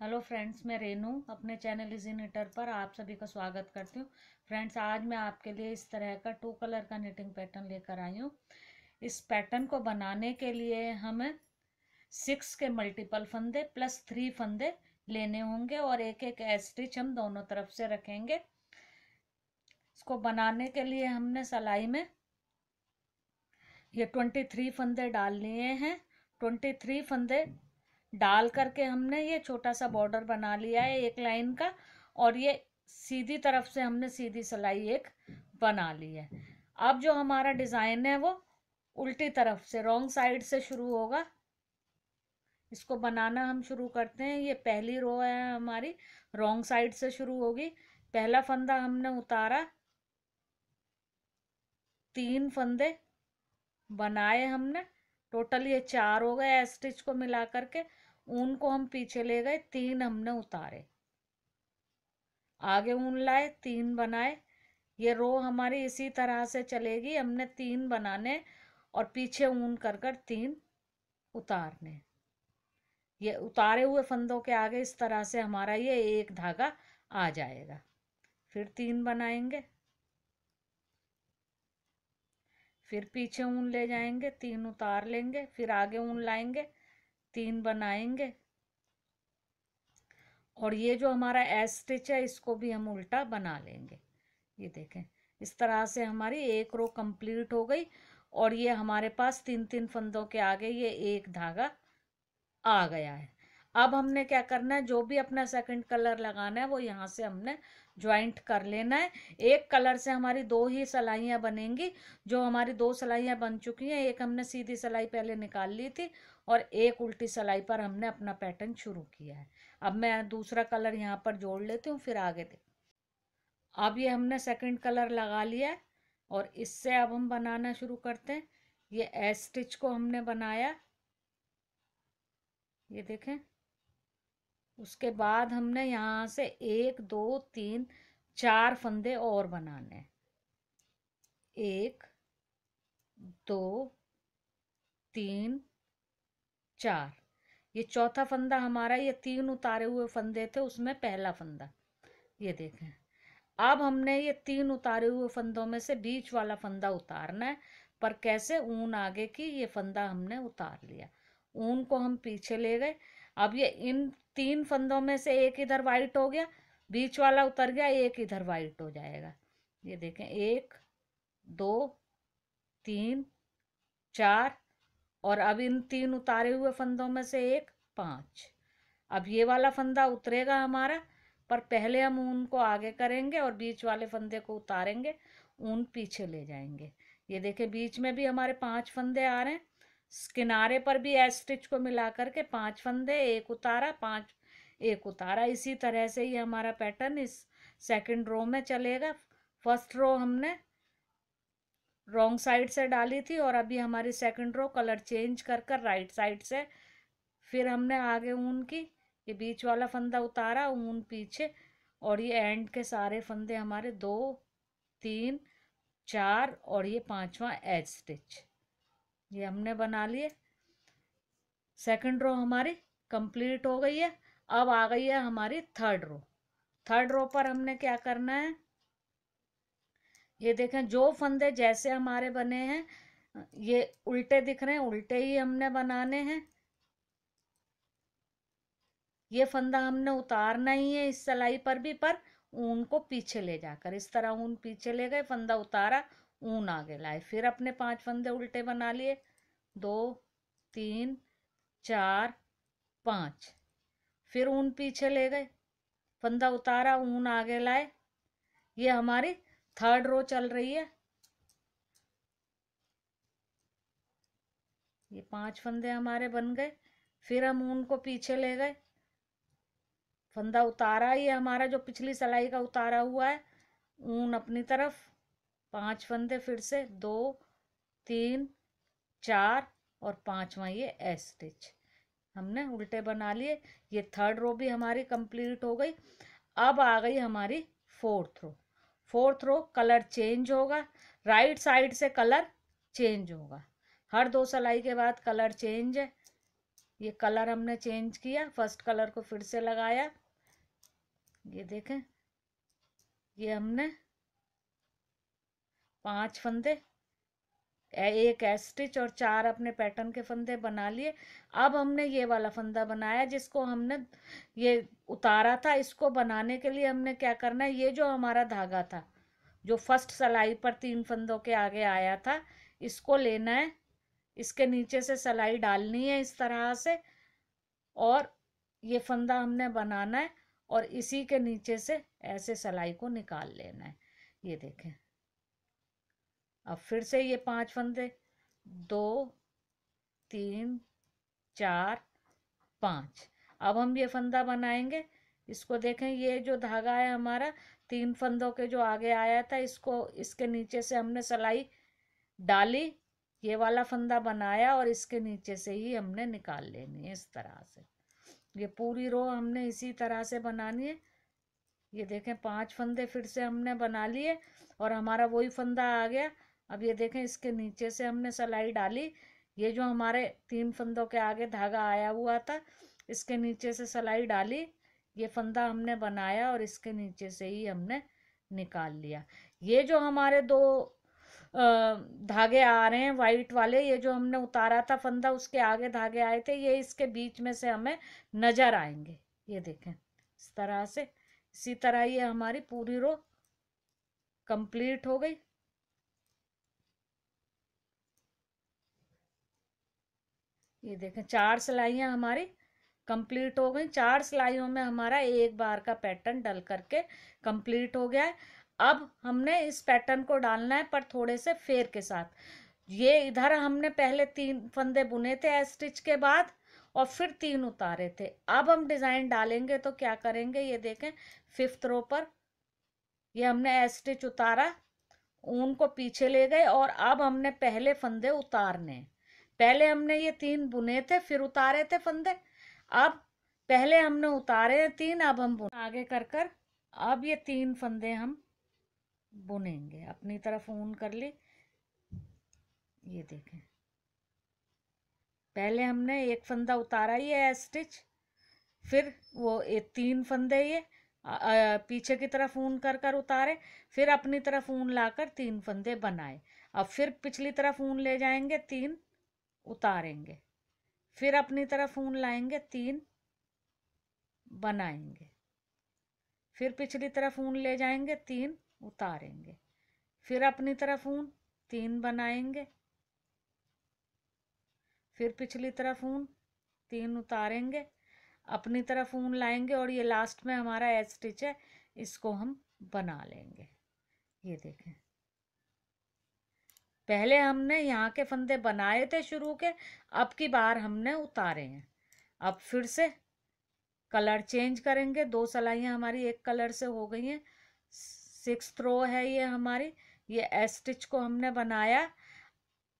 Hello friends, मैं रेनू अपने channel easy knitter पर आप सभी का स्वागत करती हूँ। फ्रेंड्स, आज मैं आपके लिए इस तरह का 2 कलर का निटिंग पैटर्न लेकर आई हूँ। इस पैटर्न को बनाने के लिए हमें 6 के मल्टीपल फंदे प्लस 3 फंदे लेने होंगे और एक एक स्टिच हम दोनों तरफ से रखेंगे। इसको बनाने के लिए हमने सिलाई में ये 23 फंदे डाल लिए हैं। 23 फंदे डाल करके हमने ये छोटा सा बॉर्डर बना लिया है एक लाइन का, और ये सीधी तरफ से हमने सीधी सिलाई एक बना ली है। अब जो हमारा डिजाइन है वो उल्टी तरफ से रॉन्ग साइड से शुरू होगा। इसको बनाना हम शुरू करते हैं। ये पहली रो है हमारी, रॉन्ग साइड से शुरू होगी। पहला फंदा हमने उतारा, 3 फंदे बनाए हमने, टोटल ये 4 हो गए स्टिच को मिला करके। ऊन को हम पीछे ले गए, 3 हमने उतारे, आगे ऊन लाए, 3 बनाए। ये रो हमारी इसी तरह से चलेगी। हमने 3 बनाने और पीछे ऊन कर कर 3 उतारने। ये उतारे हुए फंदों के आगे इस तरह से हमारा ये एक धागा आ जाएगा। फिर 3 बनाएंगे, फिर पीछे ऊन ले जाएंगे, 3 उतार लेंगे, फिर आगे ऊन लाएंगे, 3 बनाएंगे। और ये जो हमारा एस स्टिच है इसको भी हम उल्टा बना लेंगे। ये देखें, इस तरह से हमारी एक रो कंप्लीट हो गई। और ये हमारे पास 3 फंदों के आगे ये एक धागा आ गया है। अब हमने क्या करना है, जो भी अपना सेकंड कलर लगाना है वो यहाँ से हमने ज्वाइंट कर लेना है। एक कलर से हमारी 2 ही सिलाइयाँ बनेंगी। जो हमारी 2 सिलाइयाँ बन चुकी हैं, एक हमने सीधी सिलाई पहले निकाल ली थी और एक उल्टी सिलाई पर हमने अपना पैटर्न शुरू किया है। अब मैं दूसरा कलर यहाँ पर जोड़ लेती हूँ, फिर आगे दे। अब ये हमने सेकंड कलर लगा लिया है और इससे अब हम बनाना शुरू करते हैं। ये एस स्टिच को हमने बनाया, ये देखें। उसके बाद हमने यहाँ से 1 2 3 4 फंदे और बनाने। 1 2 3 4, ये चौथा फंदा हमारा, ये 3 उतारे हुए फंदे थे उसमें पहला फंदा। ये देखें, अब हमने ये 3 उतारे हुए फंदों में से बीच वाला फंदा उतारना है। पर कैसे, ऊन आगे की ये फंदा हमने उतार लिया, ऊन को हम पीछे ले गए। अब ये इन 3 फंदों में से एक इधर वाइट हो गया, बीच वाला उतर गया, एक इधर वाइट हो जाएगा। ये देखें, 1 2 3 4, और अब इन 3 उतारे हुए फंदों में से एक 5। अब ये वाला फंदा उतरेगा हमारा, पर पहले हम ऊन को आगे करेंगे और बीच वाले फंदे को उतारेंगे, ऊन पीछे ले जाएंगे। ये देखें, बीच में भी हमारे 5 फंदे आ रहे हैं। किनारे पर भी एस स्टिच को मिला करके 5 फंदे, एक उतारा, 5 एक उतारा। इसी तरह से ही हमारा पैटर्न इस सेकंड रो में चलेगा। फर्स्ट रो हमने रॉन्ग साइड से डाली थी और अभी हमारी सेकंड रो कलर चेंज कर कर राइट साइड से। फिर हमने आगे ऊन की, ये बीच वाला फंदा उतारा, ऊन पीछे, और ये एंड के सारे फंदे हमारे 2 3 4 और ये 5वां एज स्टिच ये हमने बना लिए। सेकंड रो हमारी कंप्लीट हो गई है। अब आ गई है हमारी थर्ड रो। थर्ड रो पर हमने क्या करना है, ये देखें, जो फंदे जैसे हमारे बने हैं ये उल्टे दिख रहे हैं, उल्टे ही हमने बनाने हैं। ये फंदा हमने उतारना ही है इस सिलाई पर भी, पर ऊन को पीछे ले जाकर इस तरह ऊन पीछे ले गए, फंदा उतारा, ऊन आगे लाए, फिर अपने 5 फंदे उल्टे बना लिए, 2 3 4 5। फिर ऊन पीछे ले गए, फंदा उतारा, ऊन आगे लाए। ये हमारी थर्ड रो चल रही है। ये 5 फंदे हमारे बन गए। फिर हम ऊन को पीछे ले गए, फंदा उतारा, ये हमारा जो पिछली सिलाई का उतारा हुआ है, ऊन अपनी तरफ, 5 फंदे, फिर से 2 3 4 और 5वां ये एस स्टिच हमने उल्टे बना लिए। ये थर्ड रो भी हमारी कंप्लीट हो गई। अब आ गई हमारी fourth row. Fourth row colour change होगा, राइट साइड से कलर चेंज होगा। हर 2 सिलाई के बाद कलर चेंज है। ये कलर हमने चेंज किया, फर्स्ट कलर को फिर से लगाया। ये देखें, ये हमने 5 फंदे, एक स्टिच और 4 अपने पैटर्न के फंदे बना लिए। अब हमने ये वाला फंदा बनाया जिसको हमने ये उतारा था। इसको बनाने के लिए हमने क्या करना है, ये जो हमारा धागा था जो फर्स्ट सिलाई पर 3 फंदों के आगे आया था, इसको लेना है, इसके नीचे से सिलाई डालनी है इस तरह से, और ये फंदा हमने बनाना है और इसी के नीचे से ऐसे सिलाई को निकाल लेना है। ये देखें, अब फिर से ये 5 फंदे, 2 3 4 5। अब हम ये फंदा बनाएंगे। इसको देखें, ये जो धागा है हमारा 3 फंदों के जो आगे आया था, इसको इसके नीचे से हमने सिलाई डाली, ये वाला फंदा बनाया और इसके नीचे से ही हमने निकाल लेनी है इस तरह से। ये पूरी रो हमने इसी तरह से बनानी है। ये देखें, 5 फंदे फिर से हमने बना लिए और हमारा वही फंदा आ गया। अब ये देखें, इसके नीचे से हमने सिलाई डाली, ये जो हमारे 3 फंदों के आगे धागा आया हुआ था, इसके नीचे से सिलाई डाली, ये फंदा हमने बनाया और इसके नीचे से ही हमने निकाल लिया। ये जो हमारे 2 धागे आ रहे हैं वाइट वाले, ये जो हमने उतारा था फंदा, उसके आगे धागे आए थे, ये इसके बीच में से हमें नजर आएंगे। ये देखें, इस तरह से। इसी तरह ये हमारी पूरी रो कंप्लीट हो गई। ये देखें, 4 सिलाइयाँ हमारी कंप्लीट हो गई। 4 सिलाइयों में हमारा एक बार का पैटर्न डल करके कंप्लीट हो गया है। अब हमने इस पैटर्न को डालना है पर थोड़े से फेर के साथ। ये इधर हमने पहले 3 फंदे बुने थे स्टिच के बाद और फिर 3 उतारे थे। अब हम डिजाइन डालेंगे तो क्या करेंगे, ये देखें, 5th रो पर ये हमने स्टिच उतारा, ऊन को पीछे ले गए और अब हमने पहले फंदे उतारने। पहले हमने ये 3 बुने थे फिर उतारे थे फंदे, अब पहले हमने उतारे 3, अब हम आगे कर कर अब ये 3 फंदे हम बुनेंगे। अपनी तरफ ऊन कर ली। ये देखें, पहले हमने एक फंदा उतारा, ये स्टिच, फिर वो 3 फंदे ये पीछे की तरफ ऊन कर कर उतारे, फिर अपनी तरफ ऊन लाकर 3 फंदे बनाए। अब फिर पिछली तरफ ऊन ले जाएंगे, 3 उतारेंगे, फिर अपनी तरफ ऊन लाएंगे, 3 बनाएंगे, फिर पिछली तरफ ऊन ले जाएंगे, 3 उतारेंगे, फिर अपनी तरफ ऊन, 3 बनाएंगे, फिर पिछली तरफ ऊन, 3 उतारेंगे, अपनी तरफ ऊन लाएंगे और ये लास्ट में हमारा स्टिच है, इसको हम बना लेंगे। ये देखें, पहले हमने यहाँ के फंदे बनाए थे शुरू के, अब की बार हमने उतारे हैं। अब फिर से कलर चेंज करेंगे। 2 सिलाइयाँ हमारी एक कलर से हो गई हैं। 6th रो है ये हमारी। ये स्टिच को हमने बनाया।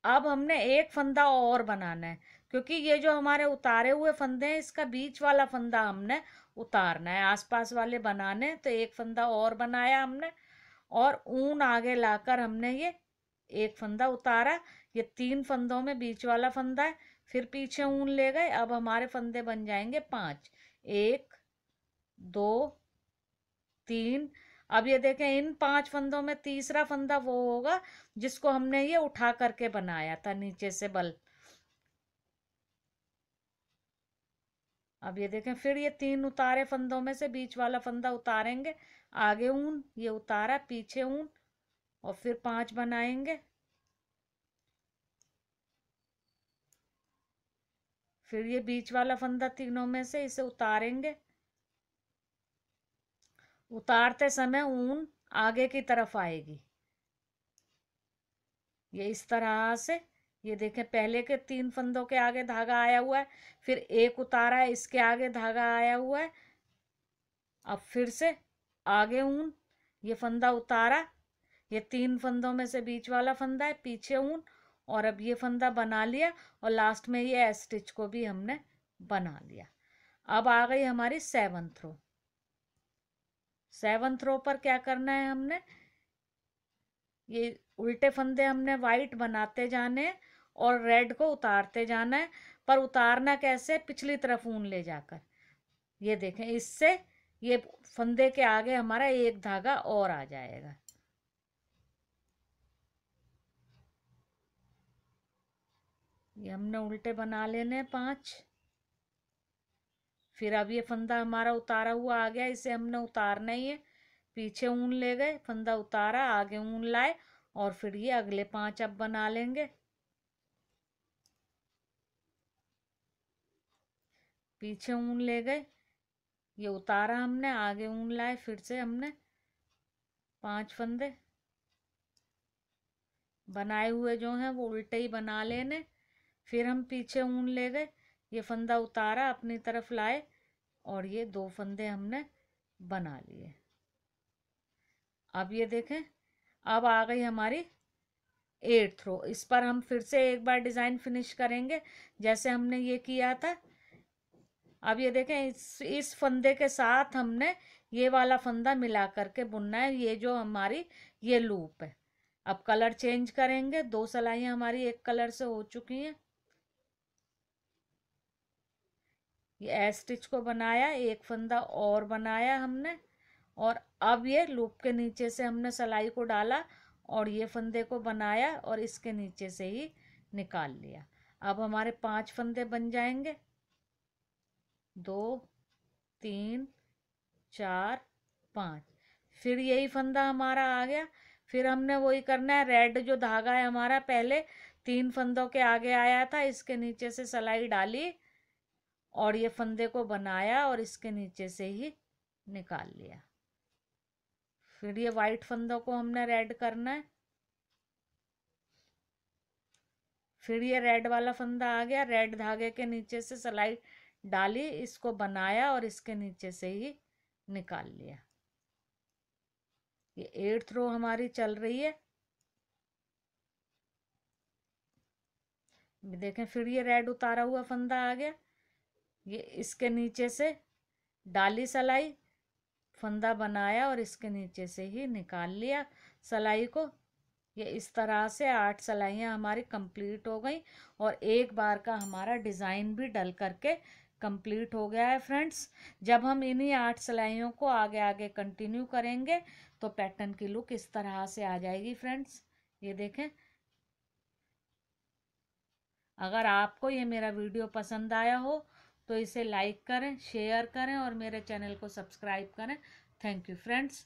अब हमने एक फंदा और बनाना है, क्योंकि ये जो हमारे उतारे हुए फंदे हैं, इसका बीच वाला फंदा हमने उतारना है, आसपास वाले बनाने। तो एक फंदा और बनाया हमने और ऊन आगे लाकर हमने ये एक फंदा उतारा। ये 3 फंदों में बीच वाला फंदा है, फिर पीछे ऊन ले गए। अब हमारे फंदे बन जाएंगे 5, 1 2 3। अब ये देखें, इन 5 फंदों में तीसरा फंदा वो होगा जिसको हमने ये उठा करके बनाया था नीचे से बल। अब ये देखें, फिर ये 3 उतारे फंदों में से बीच वाला फंदा उतारेंगे, आगे ऊन, ये उतारा, पीछे ऊन, और फिर 5 बनाएंगे, फिर ये बीच वाला फंदा तीनों में से इसे उतारेंगे। उतारते समय ऊन आगे की तरफ आएगी, ये इस तरह से। ये देखें, पहले के 3 फंदों के आगे धागा आया हुआ है, फिर एक उतारा है, इसके आगे धागा आया हुआ है। अब फिर से आगे ऊन, ये फंदा उतारा, ये 3 फंदों में से बीच वाला फंदा है, पीछे ऊन, और अब ये फंदा बना लिया और लास्ट में ये स्टिच को भी हमने बना लिया। अब आ गई हमारी 7th रो। 7th रो पर क्या करना है, हमने ये उल्टे फंदे हमने वाइट बनाते जाने और रेड को उतारते जाना है। पर उतारना कैसे, पिछली तरफ ऊन ले जाकर। ये देखें, इससे ये फंदे के आगे हमारा एक धागा और आ जाएगा। ये हमने उल्टे बना लेने 5। फिर अब ये फंदा हमारा उतारा हुआ आ गया, इसे हमने उतारना ही है। पीछे ऊन ले गए, फंदा उतारा, आगे ऊन लाए, और फिर ये अगले 5 अब बना लेंगे। पीछे ऊन ले गए, ये उतारा हमने, आगे ऊन लाए, फिर से हमने 5 फंदे बनाए हुए जो हैं वो उल्टे ही बना लेने। फिर हम पीछे ऊन ले गए, ये फंदा उतारा, अपनी तरफ लाए, और ये 2 फंदे हमने बना लिए। अब ये देखें, अब आ गई हमारी 8th रो। इस पर हम फिर से एक बार डिज़ाइन फिनिश करेंगे जैसे हमने ये किया था। अब ये देखें, इस फंदे के साथ हमने ये वाला फंदा मिला करके बुनना है। ये जो हमारी ये लूप है। अब कलर चेंज करेंगे, 2 सिलाइयाँ हमारी एक कलर से हो चुकी हैं। ये एस स्टिच को बनाया, एक फंदा और बनाया हमने, और अब ये लूप के नीचे से हमने सिलाई को डाला और ये फंदे को बनाया और इसके नीचे से ही निकाल लिया। अब हमारे 5 फंदे बन जाएंगे, 2 3 4 5। फिर यही फंदा हमारा आ गया। फिर हमने वही करना है, रेड जो धागा है हमारा पहले 3 फंदों के आगे आया था, इसके नीचे से सिलाई डाली और ये फंदे को बनाया और इसके नीचे से ही निकाल लिया। फिर ये वाइट फंदों को हमने रेड करना है। फिर ये रेड वाला फंदा आ गया, रेड धागे के नीचे से सिलाई डाली, इसको बनाया और इसके नीचे से ही निकाल लिया। ये 8th रो हमारी चल रही है। देखें, फिर ये रेड उतारा हुआ फंदा आ गया, ये इसके नीचे से डाली सिलाई, फंदा बनाया और इसके नीचे से ही निकाल लिया सिलाई को। ये इस तरह से 8 सिलाइयाँ हमारी कंप्लीट हो गई और एक बार का हमारा डिज़ाइन भी डल करके कंप्लीट हो गया है फ्रेंड्स। जब हम इन्हीं 8 सिलाइयों को आगे आगे कंटिन्यू करेंगे तो पैटर्न की लुक इस तरह से आ जाएगी फ्रेंड्स। ये देखें, अगर आपको ये मेरा वीडियो पसंद आया हो तो इसे लाइक करें, शेयर करें और मेरे चैनल को सब्सक्राइब करें। Thank you friends.